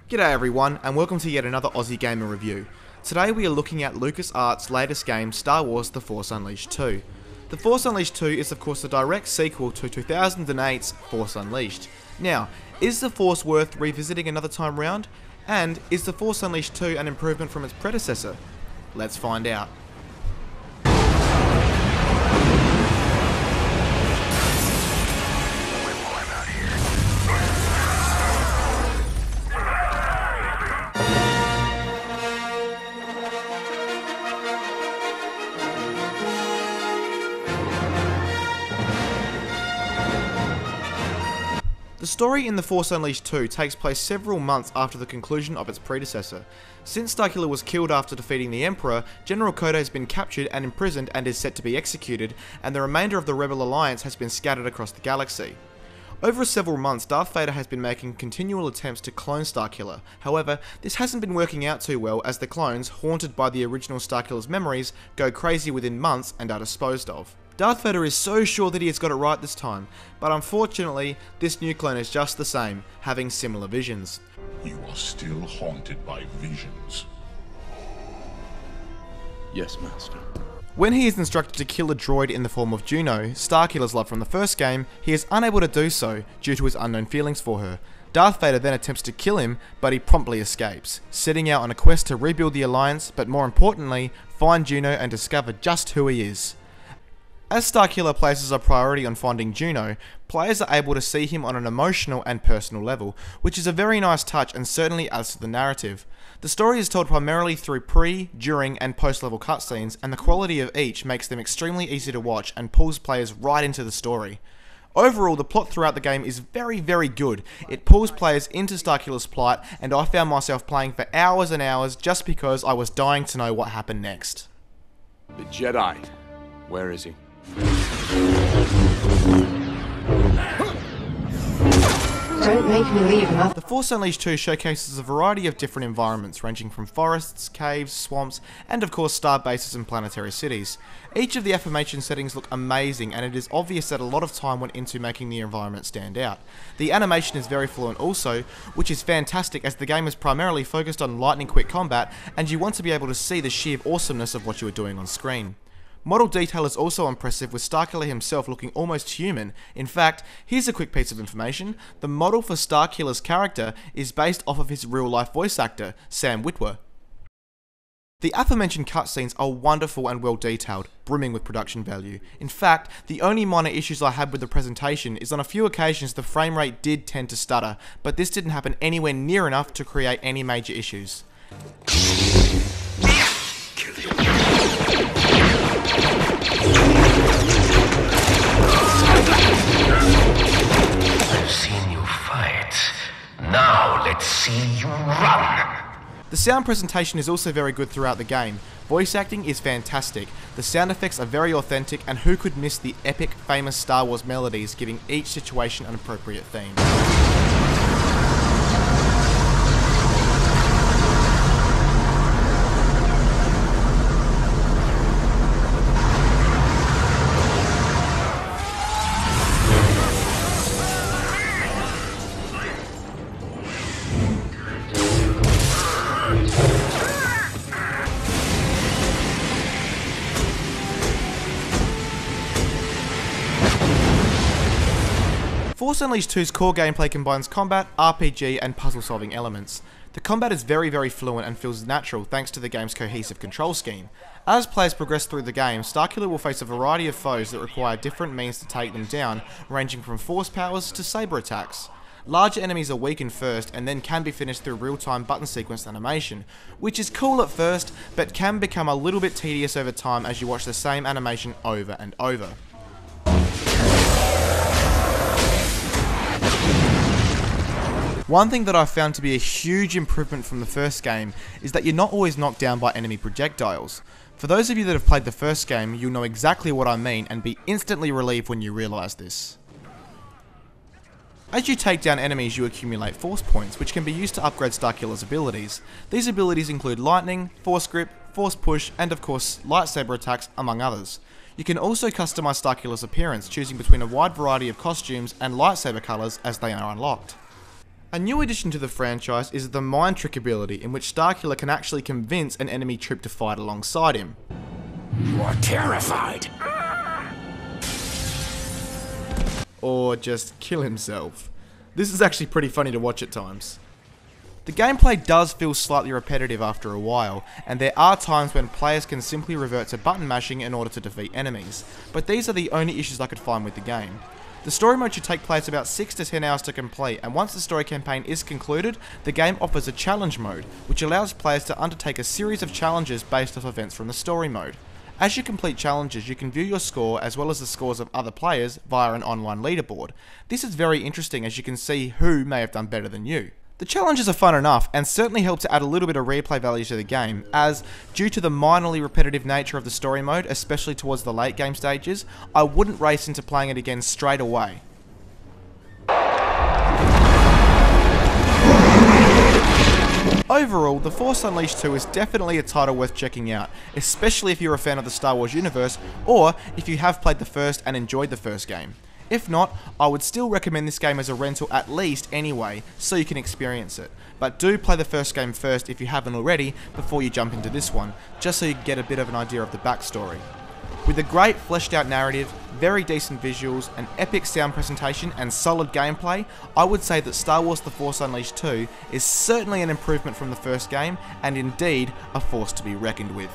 G'day everyone, and welcome to yet another Aussie Gamer review. Today we are looking at LucasArts' latest game, Star Wars The Force Unleashed 2. The Force Unleashed 2 is of course the direct sequel to 2008's Force Unleashed. Now, is the Force worth revisiting another time round? And is The Force Unleashed 2 an improvement from its predecessor? Let's find out. The story in The Force Unleashed 2 takes place several months after the conclusion of its predecessor. Since Starkiller was killed after defeating the Emperor, General Kodo has been captured and imprisoned and is set to be executed, and the remainder of the Rebel Alliance has been scattered across the galaxy. Over several months, Darth Vader has been making continual attempts to clone Starkiller. However, this hasn't been working out too well as the clones, haunted by the original Starkiller's memories, go crazy within months and are disposed of. Darth Vader is so sure that he has got it right this time, but unfortunately, this new clone is just the same, having similar visions. You are still haunted by visions. Yes, Master. When he is instructed to kill a droid in the form of Juno, Starkiller's love from the first game, he is unable to do so due to his unknown feelings for her. Darth Vader then attempts to kill him, but he promptly escapes, setting out on a quest to rebuild the Alliance, but more importantly, find Juno and discover just who he is. As Starkiller places a priority on finding Juno, players are able to see him on an emotional and personal level, which is a very nice touch and certainly adds to the narrative. The story is told primarily through pre, during and post-level cutscenes, and the quality of each makes them extremely easy to watch and pulls players right into the story. Overall, the plot throughout the game is very good. It pulls players into Starkiller's plight, and I found myself playing for hours and hours just because I was dying to know what happened next. The Jedi. Where is he? Don't make me leave, Mother. The Force Unleashed 2 showcases a variety of different environments ranging from forests, caves, swamps, and of course star bases and planetary cities. Each of the aforementioned settings look amazing, and it is obvious that a lot of time went into making the environment stand out. The animation is very fluent also, which is fantastic as the game is primarily focused on lightning quick combat, and you want to be able to see the sheer awesomeness of what you are doing on screen. Model detail is also impressive, with Starkiller himself looking almost human. In fact, here's a quick piece of information. The model for Starkiller's character is based off of his real-life voice actor, Sam Witwer. The aforementioned cutscenes are wonderful and well detailed, brimming with production value. In fact, the only minor issues I had with the presentation is on a few occasions the frame rate did tend to stutter, but this didn't happen anywhere near enough to create any major issues. I've seen you fight. Now let's see you run. The sound presentation is also very good throughout the game. Voice acting is fantastic, the sound effects are very authentic, and who could miss the epic, famous Star Wars melodies giving each situation an appropriate theme. Force Unleashed 2's core gameplay combines combat, RPG, and puzzle-solving elements. The combat is very fluent and feels natural thanks to the game's cohesive control scheme. As players progress through the game, Starkiller will face a variety of foes that require different means to take them down, ranging from force powers to saber attacks. Larger enemies are weakened first and then can be finished through real-time button sequence animation, which is cool at first, but can become a little bit tedious over time as you watch the same animation over and over. One thing that I found to be a huge improvement from the first game is that you're not always knocked down by enemy projectiles. For those of you that have played the first game, you'll know exactly what I mean and be instantly relieved when you realise this. As you take down enemies, you accumulate force points, which can be used to upgrade Starkiller's abilities. These abilities include lightning, force grip, force push, and of course, lightsaber attacks, among others. You can also customize Starkiller's appearance, choosing between a wide variety of costumes and lightsaber colors as they are unlocked. A new addition to the franchise is the mind trick ability, in which Starkiller can actually convince an enemy troop to fight alongside him. You are terrified. Or just kill himself. This is actually pretty funny to watch at times. The gameplay does feel slightly repetitive after a while, and there are times when players can simply revert to button mashing in order to defeat enemies, but these are the only issues I could find with the game. The story mode should take place about 6 to 10 hours to complete, and once the story campaign is concluded, the game offers a challenge mode, which allows players to undertake a series of challenges based off events from the story mode. As you complete challenges, you can view your score as well as the scores of other players via an online leaderboard. This is very interesting as you can see who may have done better than you. The challenges are fun enough and certainly help to add a little bit of replay value to the game, as due to the minorly repetitive nature of the story mode, especially towards the late game stages, I wouldn't race into playing it again straight away. Overall, The Force Unleashed 2 is definitely a title worth checking out, especially if you're a fan of the Star Wars universe, or if you have played the first and enjoyed the first game. If not, I would still recommend this game as a rental at least anyway, so you can experience it. But do play the first game first if you haven't already, before you jump into this one, just so you can get a bit of an idea of the backstory. With a great fleshed out narrative, very decent visuals, an epic sound presentation and solid gameplay, I would say that Star Wars The Force Unleashed 2 is certainly an improvement from the first game, and indeed a force to be reckoned with.